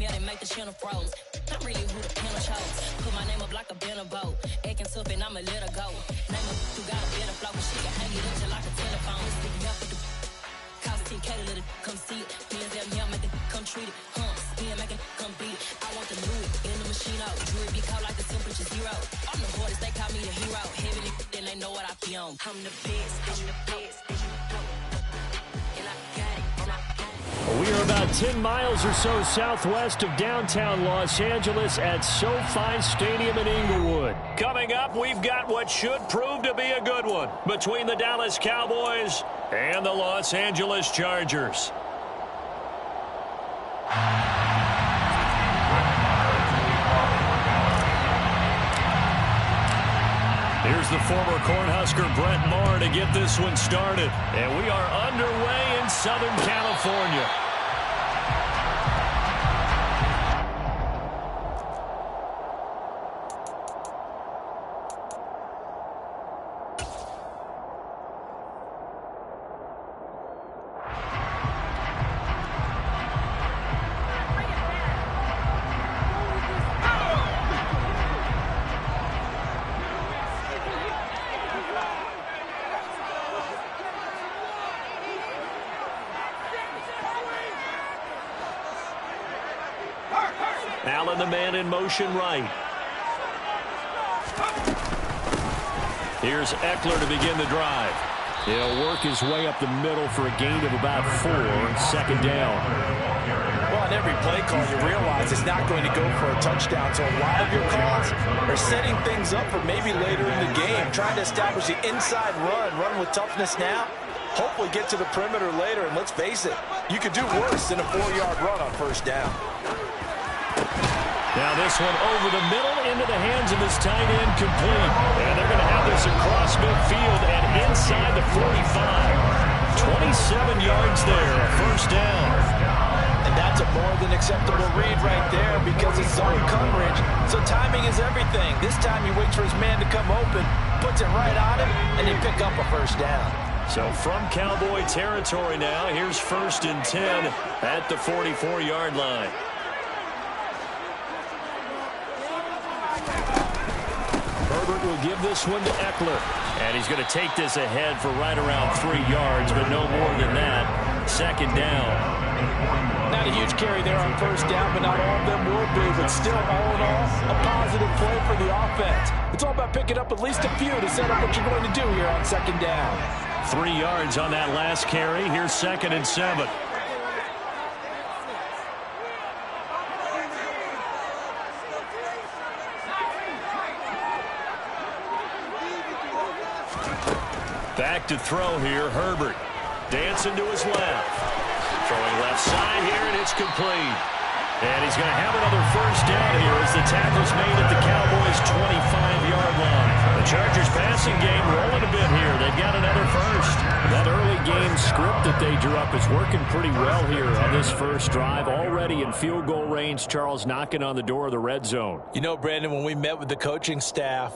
yeah, they make the channel froze. I'm really who the panel chose. Put my name up like a banner boat. Acting tough and I'ma let her go. Name her who got a better flow. She can hang it up just like a telephone. Stick up with the cost 10K to let it come see it. Me and them here make it come treat it. Spin make it come beat it. I want the Louis in the machine out. Jewelry be cold like the temperature 0. I'm the hardest, they call me the hero. Heavy then they know what I be on. I'm the best, I'm the best. And I got it, and I got it. We are about 10 miles or so southwest of downtown Los Angeles at SoFi Stadium in Inglewood. Coming up, we've got what should prove to be a good one between the Dallas Cowboys and the Los Angeles Chargers. Here's the former Cornhusker Brett Maher to get this one started. And we are underway in Southern California. Allen, the man in motion right. Here's Eckler to begin the drive. He'll work his way up the middle for a gain of about 4, second down. Well, on every play call, you realize it's not going to go for a touchdown. So a lot of your calls are setting things up for maybe later in the game, trying to establish the inside run with toughness now. Hopefully get to the perimeter later, and let's face it, you could do worse than a 4-yard run on first down. Now this one over the middle into the hands of his tight end, complete. And they're going to have this across midfield and inside the 45. 27 yards there, first down. And that's a more than acceptable read right there because it's zone coverage. So timing is everything. This time he waits for his man to come open, puts it right on him, and they pick up a first down. So from Cowboy territory now, here's 1st and 10 at the 44-yard line. Herbert will give this one to Eckler. And he's going to take this ahead for right around 3 yards, but no more than that. Second down. Not a huge carry there on first down, but not all of them will be. But still, all in all, a positive play for the offense. It's all about picking up at least a few to set up what you're going to do here on second down. 3 yards on that last carry. Here's 2nd and 7. Back to throw here, Herbert. Dancing to his left. Throwing left side here, and it's complete. And he's going to have another first down here as the tackle's made at the Cowboys' 25-yard line. The Chargers passing game rolling a bit here. They've got another first. That early game script that they drew up is working pretty well here on this first drive. Already in field goal range, Charles knocking on the door of the red zone. You know, Brandon, when we met with the coaching staff,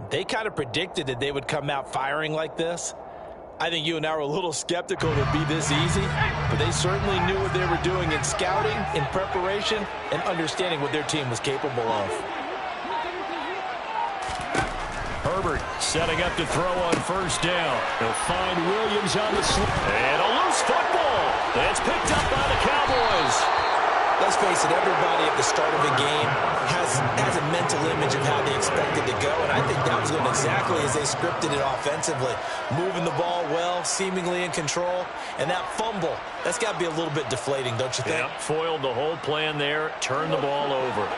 they kind of predicted that they would come out firing like this. I think you and I were a little skeptical it would be this easy, but they certainly knew what they were doing in scouting, in preparation, and understanding what their team was capable of. Herbert setting up to throw on first down. They'll find Williams on the slip. And a loose football. That's picked up by the Cowboys. Let's face it, everybody at the start of a game has a mental image of how they expect it to go, and I think that was going exactly as they scripted it offensively. Moving the ball well, seemingly in control, and that fumble, that's got to be a little bit deflating, don't you think? Yeah, foiled the whole plan there, turned the ball over.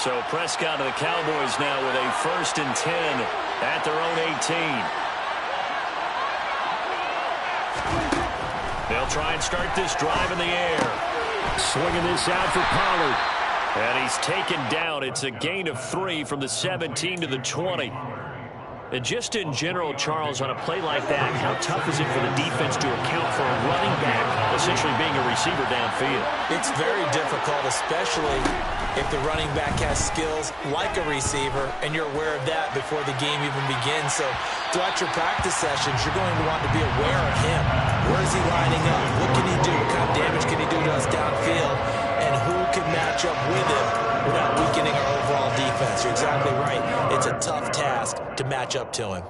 So Prescott and the Cowboys now with a 1st and 10 at their own 18. They'll try and start this drive in the air. Swinging this out for Pollard. And he's taken down. It's a gain of 3 from the 17 to the 20. And just in general, Charles, on a play like that, how tough is it for the defense to account for a running back essentially being a receiver downfield? It's very difficult, especially if the running back has skills like a receiver, and you're aware of that before the game even begins. So throughout your practice sessions, you're going to want to be aware of him. Where is he lining up? What can he do? What kind of damage can he do to us downfield? And who can match up with him without weakening our overall defense. You're exactly right. It's a tough task to match up to him.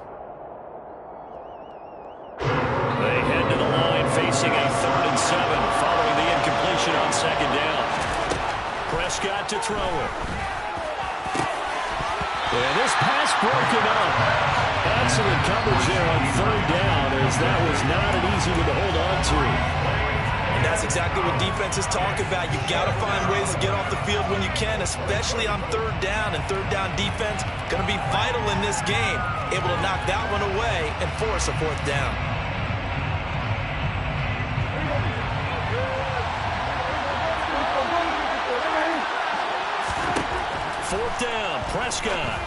They head to the line facing a 3rd and 7 following the incompletion on 2nd down. Prescott to throw it. And this pass broken up. Excellent coverage there on 3rd down, as that was not an easy one to hold on to. And that's exactly what defenses talk about. You've got to find ways to get off the field when you can, especially on 3rd down. And 3rd down defense going to be vital in this game. Able to knock that one away and force a 4th down. Fourth down, Prescott.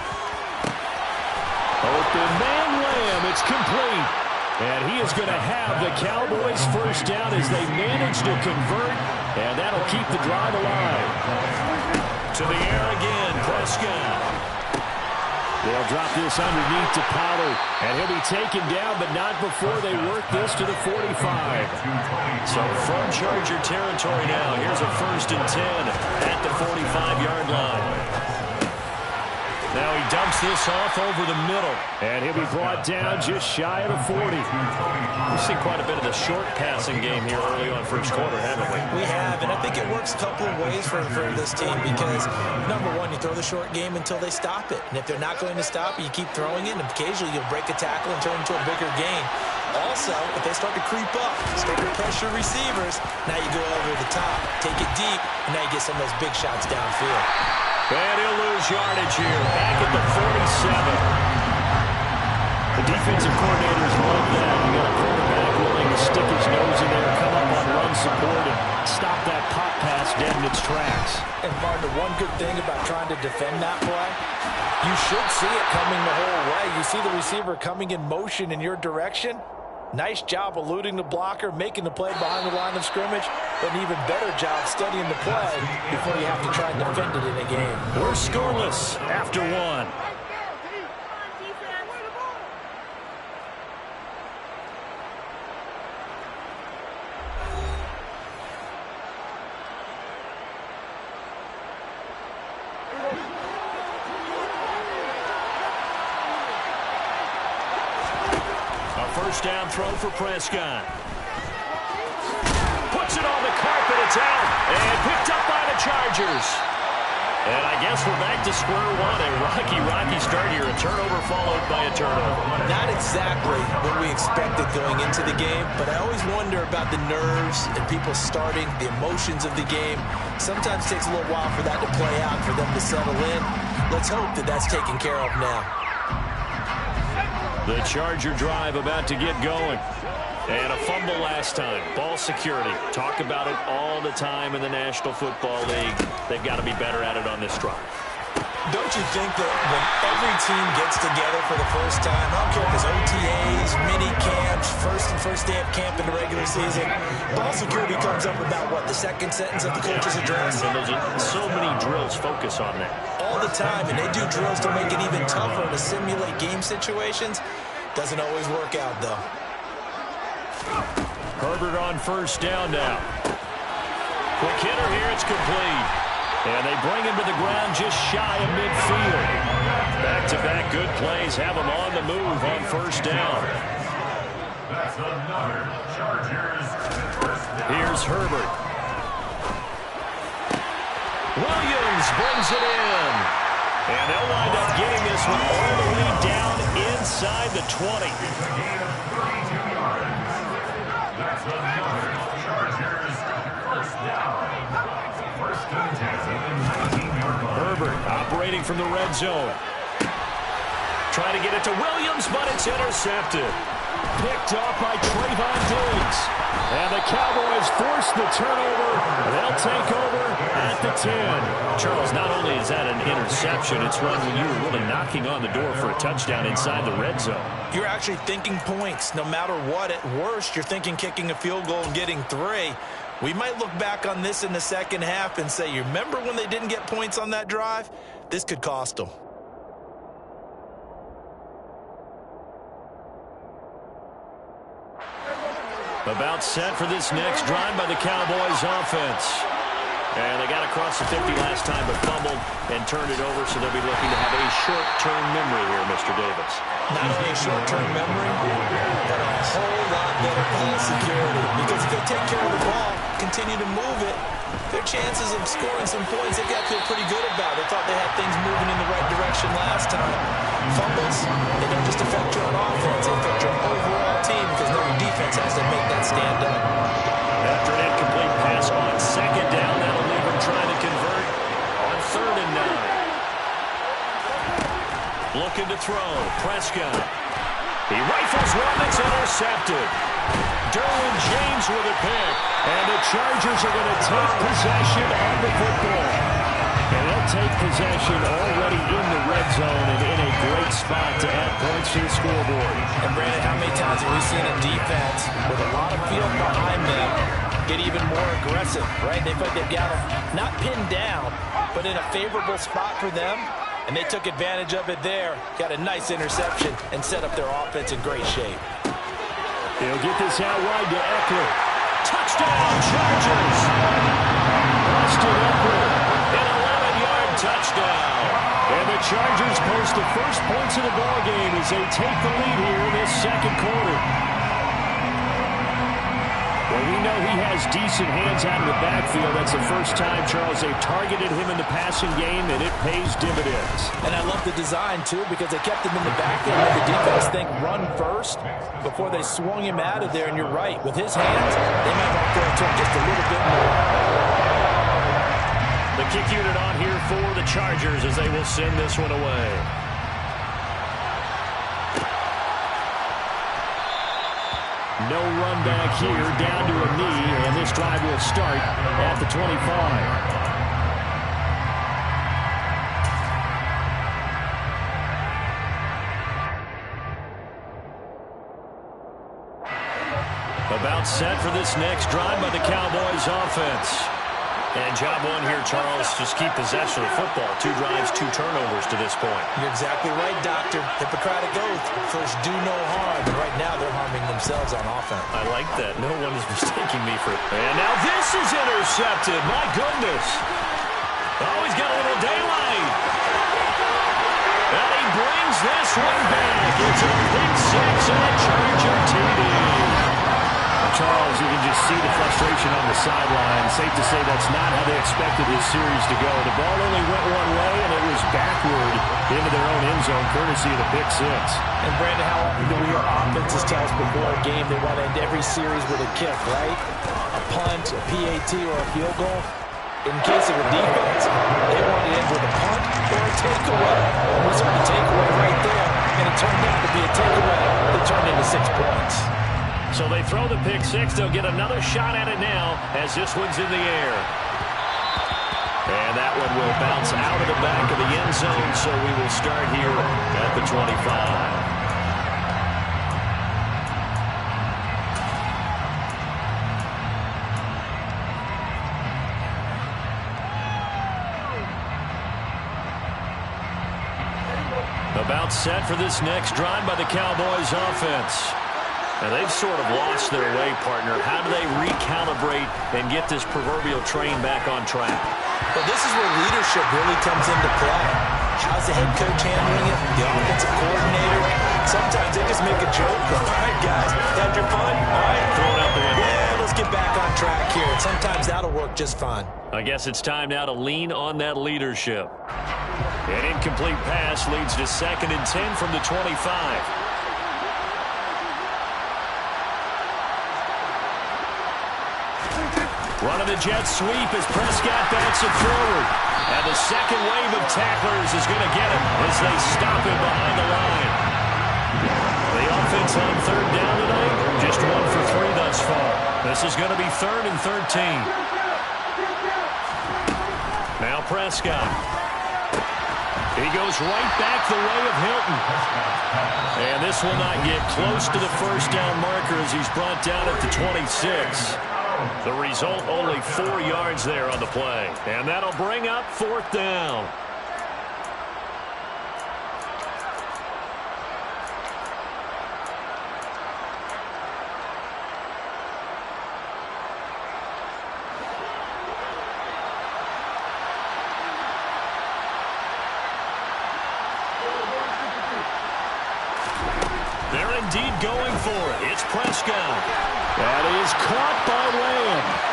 Open man Lamb, it's complete. And he is going to have the Cowboys' 1st down as they manage to convert, and that'll keep the drive alive. To the air again, Prescott. They'll drop this underneath to Pollard, and he'll be taken down, but not before they work this to the 45. So from Charger territory now, here's a 1st and 10 at the 45-yard line. Now he dumps this off over the middle, and he'll be brought down just shy of the 40. We've seen quite a bit of the short passing game here early on 1st quarter, haven't we? We have, and I think it works a couple of ways for this team because, number one, you throw the short game until they stop it. And if they're not going to stop it, you keep throwing it, and occasionally you'll break a tackle and turn it into a bigger gain. Also, if they start to creep up, start to pressure receivers, now you go over the top, take it deep, and now you get some of those big shots downfield. And he'll lose yardage here, back at the 47. The defensive coordinators love that. You got a quarterback willing to stick his nose in there, come up on run support, and stop that pop pass dead in its tracks. And, Martin, the one good thing about trying to defend that play, you should see it coming the whole way. You see the receiver coming in motion in your direction. Nice job eluding the blocker, making the play behind the line of scrimmage, but an even better job studying the play before you have to try and defend it in a game. We're scoreless after 1. First down throw for Prescott. Puts it on the carpet. It's out. And picked up by the Chargers. And I guess we're back to square one. A rocky start here. A turnover followed by a turnover. Not exactly what we expected going into the game, but I always wonder about the nerves and people starting, the emotions of the game. Sometimes it takes a little while for that to play out, for them to settle in. Let's hope that that's taken care of now. The Charger drive about to get going. And a fumble last time. Ball security. Talk about it all the time in the National Football League. They've got to be better at it on this drive. Don't you think that when every team gets together for the first time, I don't care if it's OTAs, mini camps, first day of camp in the regular season, ball security comes up about, what, the second sentence of the coach's address? And there's so many drills focus on that. All the time, and they do drills to make it even tougher to simulate game situations. Doesn't always work out, though. Herbert on first down now. Quick hitter here, it's complete. And they bring him to the ground just shy of midfield. Back-to-back good plays have him on the move on first down. Here's Herbert. Williams brings it in. And they'll wind up getting this one all the way down inside the 20. Herbert operating from the red zone. Trying to get it to Williams, but it's intercepted. Picked off by Trayvon Diggs. And the Cowboys force the turnover. They'll take over at the 10. Charles, not only is that an interception, it's one when you were really knocking on the door for a touchdown inside the red zone. You're actually thinking points. No matter what, at worst, you're thinking kicking a field goal and getting 3. We might look back on this in the second half and say, you remember when they didn't get points on that drive? This could cost them. About set for this next drive by the Cowboys offense. And they got across the 50 last time but fumbled and turned it over, so they'll be looking to have a short-term memory here, Mr. Davis. Not only a short-term memory, but a whole lot better ball security. Because if they take care of the ball, continue to move it, their chances of scoring some points, they've got to feel pretty good about. They thought they had things moving in the right direction last time. Fumbles, they don't just affect you on offense, they affect your overall team because now your defense has to make that stand up. After an incomplete pass on second down, that'll leave him trying to convert on 3rd and 9. Looking to throw. Prescott. He rifles one that's intercepted. Derwin James with a pick. And the Chargers are going to take possession of the football. And they'll take possession already in the red zone and in a great spot to add points to the scoreboard. And Brandon, how many times have we seen a defense with a lot of field behind them get even more aggressive, right? They feel like they've got them not pinned down, but in a favorable spot for them. And they took advantage of it there. Got a nice interception and set up their offense in great shape. He'll get this out wide to Eckler. Touchdown, Chargers! Austin Eckler, an 11-yard touchdown. And the Chargers post the first points of the ballgame as they take the lead here in this second quarter. Well, we know he has decent hands out of the backfield. That's the first time, Charles, they've targeted him in the passing game, and it pays dividends. And I love the design, too, because they kept him in the backfield and made the defense think run first before they swung him out of there. And you're right. With his hands, they might want to throw it to him just a little bit more. The kick unit on here for the Chargers as they will send this one away. No run back here, down to a knee, and this drive will start at the 25. About set for this next drive by the Cowboys offense. And job one here, Charles, just keep possession of the football. 2 drives, 2 turnovers to this point. You're exactly right, Doctor. Hippocratic oath. First, do no harm. And right now, they're harming themselves on offense. I like that. No one is mistaking me for it. And now this is intercepted. My goodness. Oh, he's got a little daylight. And he brings this one back. It's a big 6 and a Charger TD. Charles, you can just see the frustration on the sideline. Safe to say that's not how they expected this series to go. The ball only went one way, and it was backward into their own end zone, courtesy of the pick 6. And, Brandon, how often do we hear offenses tell us before a game they want to end every series with a kick, right? A punt, a PAT, or a field goal. In case of a defense, they want to end with a punt or a takeaway. And we saw the takeaway right there, and it turned out to be a takeaway that turned into 6 points. So they throw the pick 6. They'll get another shot at it now as this one's in the air. And that one will bounce out of the back of the end zone, so we will start here at the 25. About set for this next drive by the Cowboys offense. And they've sort of lost their way, partner. How do they recalibrate and get this proverbial train back on track? Well, this is where leadership really comes into play. How's the head coach handling it? The offensive coordinator? Sometimes they just make a joke. All right, guys, had your fun? All right, throw it out the window. Yeah, let's get back on track here. And sometimes that'll work just fine. I guess it's time now to lean on that leadership. An incomplete pass leads to 2nd and 10 from the 25. Running the jet sweep as Prescott backs it forward. And the second wave of tacklers is going to get him as they stop him behind the line. The offense on 3rd down tonight, just 1 for 3 thus far. This is going to be 3rd and 13. Now Prescott. He goes right back the way of Hilton. And this will not get close to the first down marker as he's brought down at the 26. The result, only 4 yards there on the play. And that'll bring up 4th down. indeed going for it. It's Prescott. That is caught by Lamb.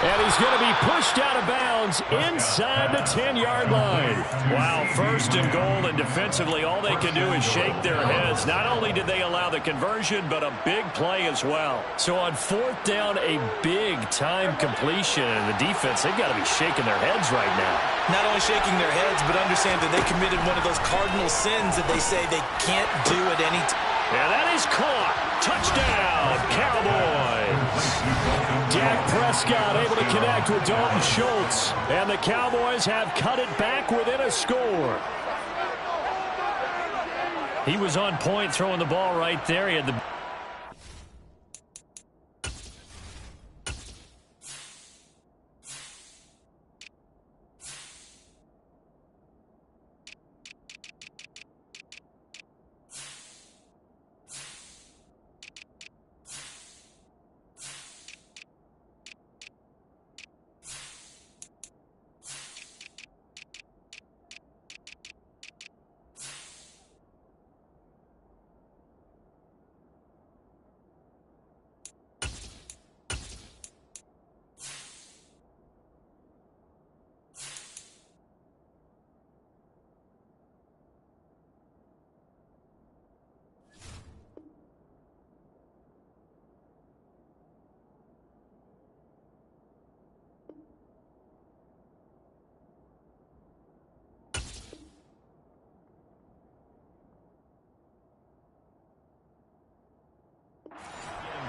And he's going to be pushed out of bounds inside the 10-yard line. Wow, first and goal, and defensively all they can do is shake their heads. Not only did they allow the conversion, but a big play as well. So on fourth down, a big-time completion. And the defense, they've got to be shaking their heads right now. Not only shaking their heads, but understand that they committed one of those cardinal sins that they say they can't do at any time. Yeah, that is caught. Touchdown, Cowboys. Dak Prescott able to connect with Dalton Schultz. And the Cowboys have cut it back within a score. He was on point throwing the ball right there. He had the...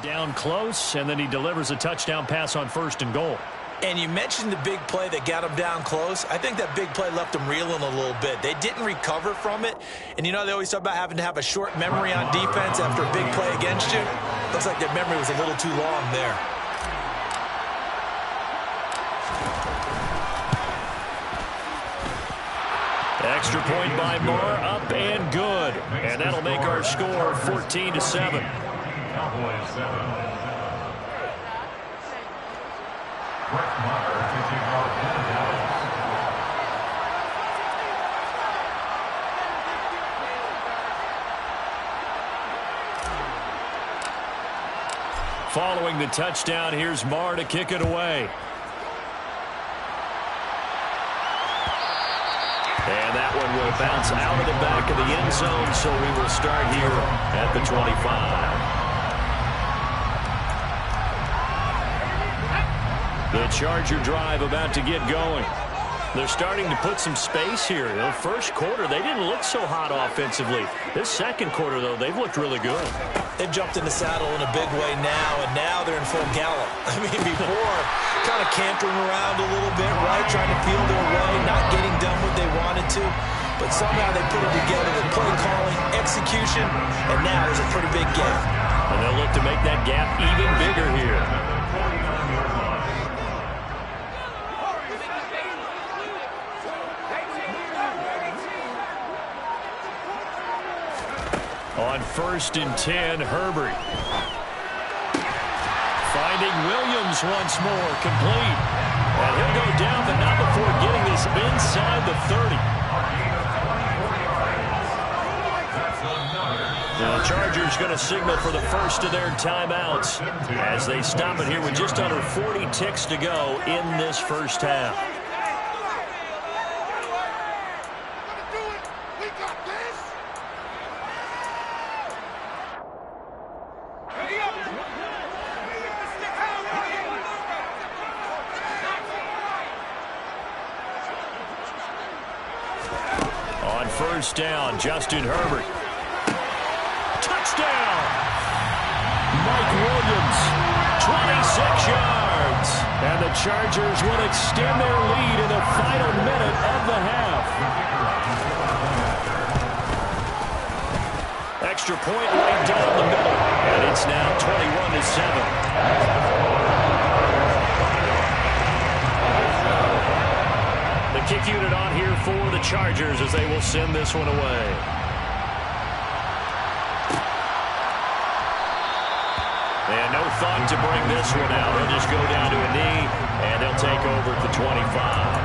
Down close, and then he delivers a touchdown pass on first and goal. And you mentioned the big play that got him down close. I think that big play left them reeling a little bit. They didn't recover from it. And you know, they always talk about having to have a short memory on defense after a big play against you. Looks like their memory was a little too long there. Extra point by Moore, up and good. And that'll make our score 14-7. Cowboys 7. Brett Maher taking off in Dallas. Following the touchdown, here's Maher to kick it away. And that one will bounce out of the back of the end zone, so we will start here at the 25. The Charger drive about to get going. They're starting to put some space here. You know, first quarter, they didn't look so hot offensively. This second quarter, though, they've looked really good. They've jumped in the saddle in a big way now, and now they're in full gallop. I mean, before, kind of cantering around a little bit, right, trying to feel their way, not getting done what they wanted to. But somehow they put it together with play calling, execution, and now there's a pretty big gap. And they'll look to make that gap even bigger here. On 1st and 10, Herbert. Finding Williams once more, complete. And he'll go down, but not before getting this inside the 30. The Chargers going to signal for the first of their timeouts as they stop it here with just under 40 ticks to go in this first half. On 1st down, Justin Herbert. Touchdown! Mike Williams, 26 yards. And the Chargers will extend their lead in the final minute of the half. Extra point right down the middle. And it's now 21-7. The kick unit on here for the Chargers as they will send this one away. And no thought to bring this one out. They'll just go down to a knee, and they'll take over at the 25.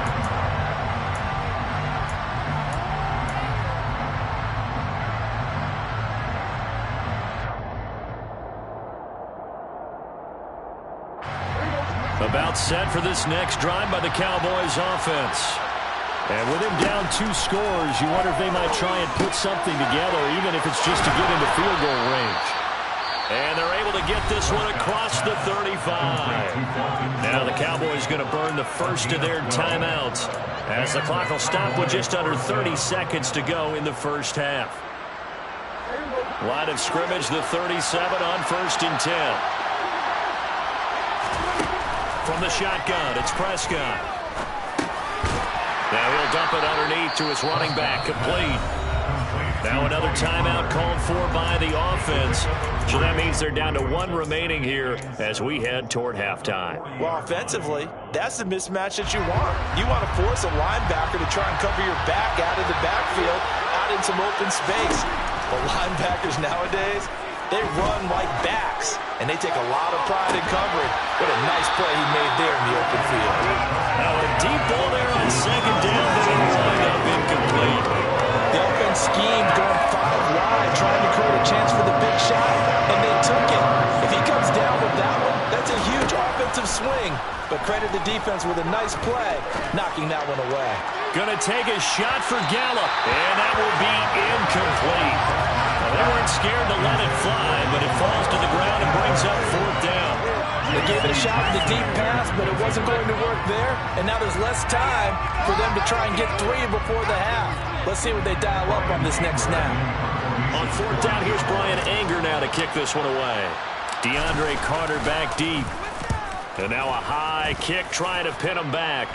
About set for this next drive by the Cowboys offense. And with him down 2 scores, you wonder if they might try and put something together, even if it's just to get into field goal range. And they're able to get this one across the 35. Now the Cowboys going to burn the first of their timeouts as the clock will stop with just under 30 seconds to go in the first half. Line of scrimmage, the 37 on 1st and 10. From the shotgun, it's Prescott. Now he'll dump it underneath to his running back, complete. Now another timeout called for by the offense. So that means they're down to 1 remaining here as we head toward halftime. Well, offensively, that's the mismatch that you want. You want to force a linebacker to try and cover your back out of the backfield, out in some open space. But linebackers nowadays, they run like backs, and they take a lot of pride in covering. What a nice play he made there in the open field. Now a deep ball there on 2nd down, but it'll wind up incomplete. The offense schemed going 5 wide, trying to create a chance for the big shot, and they took it. If he comes down with that one, that's a huge offensive swing. But credit the defense with a nice play, knocking that one away. Gonna take a shot for Gallup, and that will be incomplete. Well, they weren't scared to let it fly, but it falls to the ground and brings up 4th down. They gave it a shot with the deep pass, but it wasn't going to work there. And now there's less time for them to try and get 3 before the half. Let's see what they dial up on this next snap. On 4th down, here's Brian Anger now to kick this one away. DeAndre Carter back deep. And now a high kick trying to pin him back.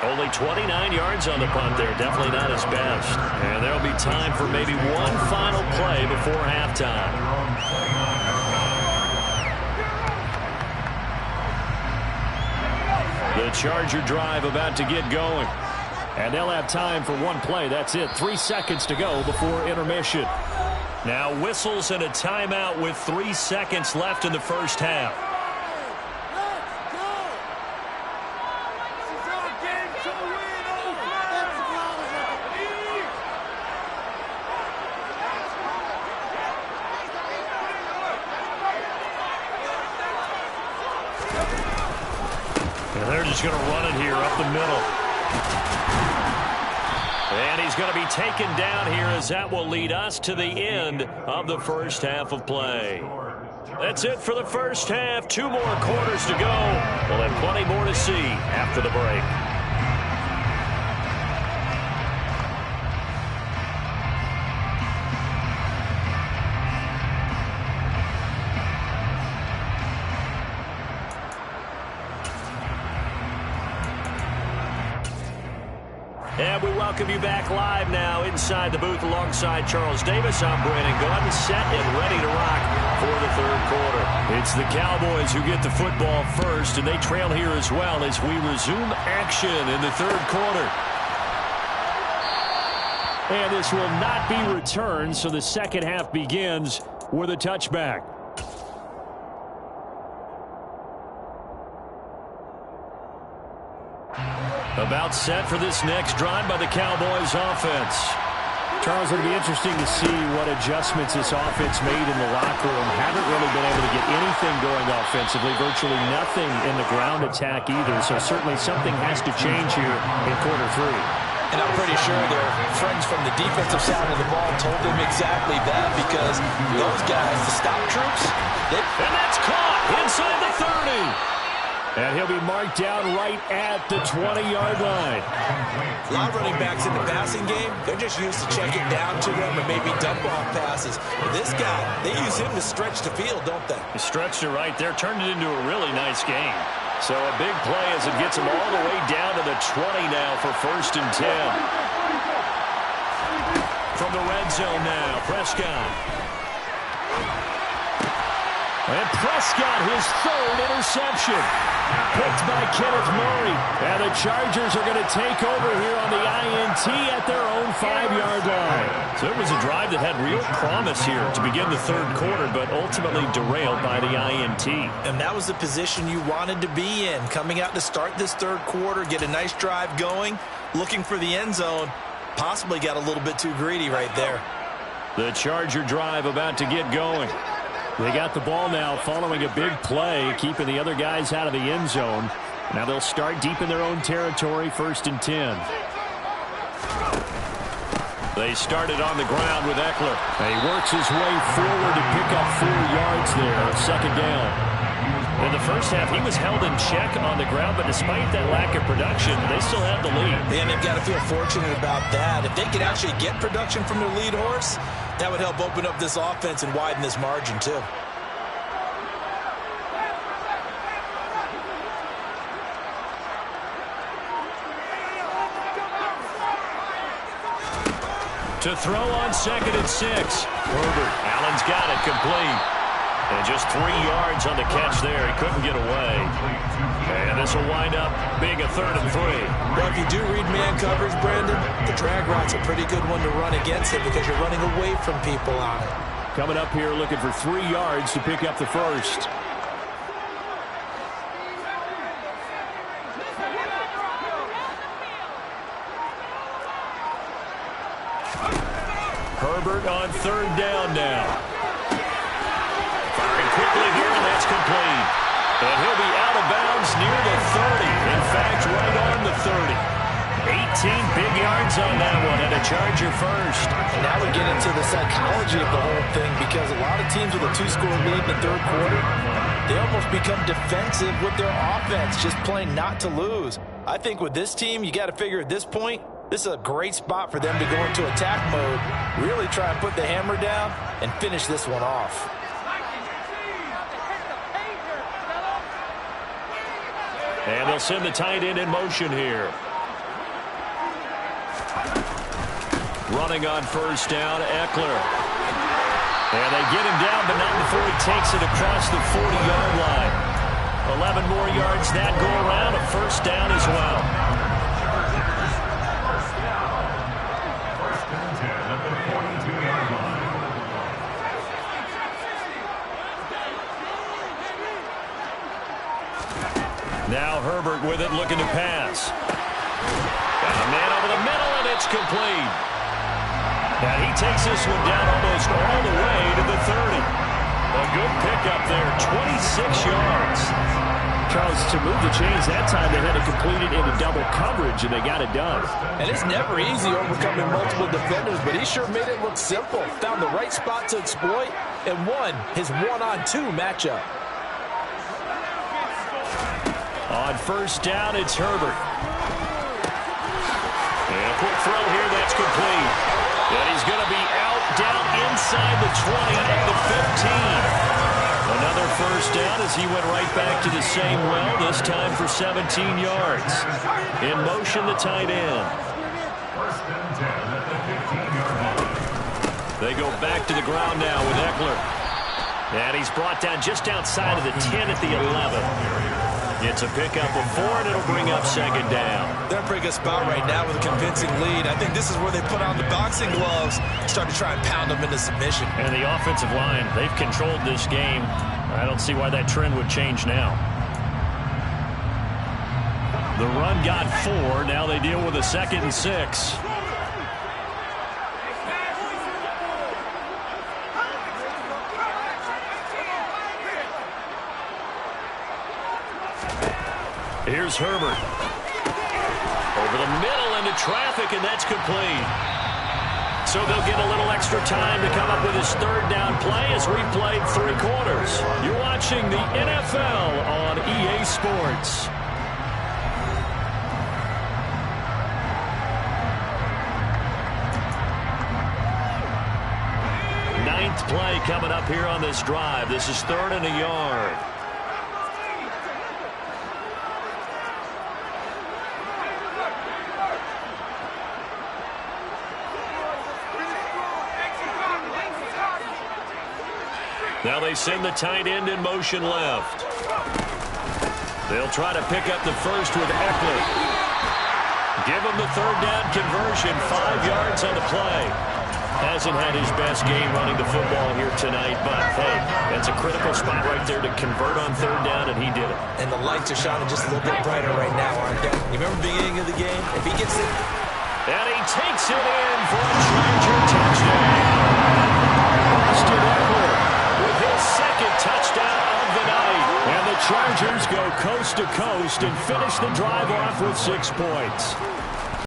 Only 29 yards on the punt there. Definitely not his best. And there'll be time for maybe one final play before halftime. The Charger drive about to get going. And they'll have time for one play. That's it. 3 seconds to go before intermission. Now whistles and a timeout with 3 seconds left in the first half. And they're just going to run it here up the middle. And he's going to be taken down here as that will lead us to the end of the first half of play. That's it for the first half. 2 more quarters to go. We'll have plenty more to see after the break. And we welcome you back live now inside the booth alongside Charles Davis. I'm Brandon Gaudin, set and ready to rock for the 3rd quarter. It's the Cowboys who get the football first, and they trail here as well as we resume action in the 3rd quarter. And this will not be returned, so the second half begins with a touchback. About set for this next drive by the Cowboys offense. Charles, it'll be interesting to see what adjustments this offense made in the locker room. Haven't really been able to get anything going offensively. Virtually nothing in the ground attack either. So certainly something has to change here in quarter 3. And I'm pretty sure their friends from the defensive side of the ball told them exactly that, because those guys, the stop troops, and that's caught inside the 30. And he'll be marked down right at the 20-yard line. A lot of running backs in the passing game, they're just used to check it down to them or maybe dump off passes. But this guy, they use him to stretch the field, don't they? He stretched it right there, turned it into a really nice game. So a big play as it gets him all the way down to the 20 now for 1st and 10. From the red zone now, Prescott. And Prescott, his 3rd interception. Picked by Kenneth Murray. And the Chargers are going to take over here on the INT at their own 5-yard line. So it was a drive that had real promise here to begin the 3rd quarter, but ultimately derailed by the INT. And that was the position you wanted to be in. Coming out to start this 3rd quarter, get a nice drive going, looking for the end zone. Possibly got a little bit too greedy right there. The Charger drive about to get going. They got the ball now following a big play, keeping the other guys out of the end zone. Now they'll start deep in their own territory, 1st and 10. They started on the ground with Eckler. He works his way forward to pick up 4 yards there, 2nd down. In the first half, he was held in check on the ground, but despite that lack of production, they still have the lead. And they've got to feel fortunate about that. If they could actually get production from their lead horse, that would help open up this offense and widen this margin, too. To throw on 2nd and 6. Herbert. Allen's got it complete. And just 3 yards on the catch there. He couldn't get away. And this will wind up being a 3rd and 3. Well, if you do read man coverage, Brandon, the drag route's a pretty good one to run against it because you're running away from people on it. Coming up here looking for 3 yards to pick up the first. Herbert on 3rd down now. Firing quickly here, and that's complete. And he'll be out of bounds near the 30. In fact, right on the 30. 18 big yards on that one, and a Charger first. And now we get into the psychology of the whole thing because a lot of teams with a 2-score lead in the 3rd quarter, they almost become defensive with their offense, just playing not to lose. I think with this team, you got to figure at this point, this is a great spot for them to go into attack mode, really try and put the hammer down and finish this one off. And they'll send the tight end in motion here. Running on 1st down, Eckler. And they get him down, but not before he takes it across the 40-yard line. 11 more yards that go around, a 1st down as well. Now Herbert with it, looking to pass. Got a man over the middle, and it's complete. And he takes this one down almost all the way to the 30. A good pickup there, 26 yards. Charles, to move the chains that time, they had to complete it into double coverage, and they got it done. And it's never easy overcoming multiple defenders, but he sure made it look simple. Found the right spot to exploit and won his 1-on-2 matchup. On 1st down, it's Herbert. And a quick throw here, that's complete. And he's going to be out down inside the 20 at the 15. Another 1st down as he went right back to the same well, this time for 17 yards. In motion, the tight end. They go back to the ground now with Eckler. And he's brought down just outside of the 10 at the 11. It's a pickup of 4, and it'll bring up 2nd down. They're in a pretty good spot right now with a convincing lead. I think this is where they put on the boxing gloves, start to try and pound them into submission. And the offensive line, they've controlled this game. I don't see why that trend would change now. The run got 4. Now they deal with a 2nd and 6. Here's Herbert. Over the middle into traffic, and that's complete. So they'll get a little extra time to come up with his 3rd down play as we played 3 quarters. You're watching the NFL on EA Sports. Ninth play coming up here on this drive. This is 3rd and a yard. Now they send the tight end in motion left. They'll try to pick up the first with Eckler. Give him the 3rd down conversion, 5 yards on the play. Hasn't had his best game running the football here tonight, but hey, that's a critical spot right there to convert on 3rd down, and he did it. And the lights are shining just a little bit brighter right now, aren't they? You remember the beginning of the game? If he gets it. And he takes it in for a Charger touchdown. Austin Eckler with his 2nd Chargers go coast to coast and finish the drive off with 6 points.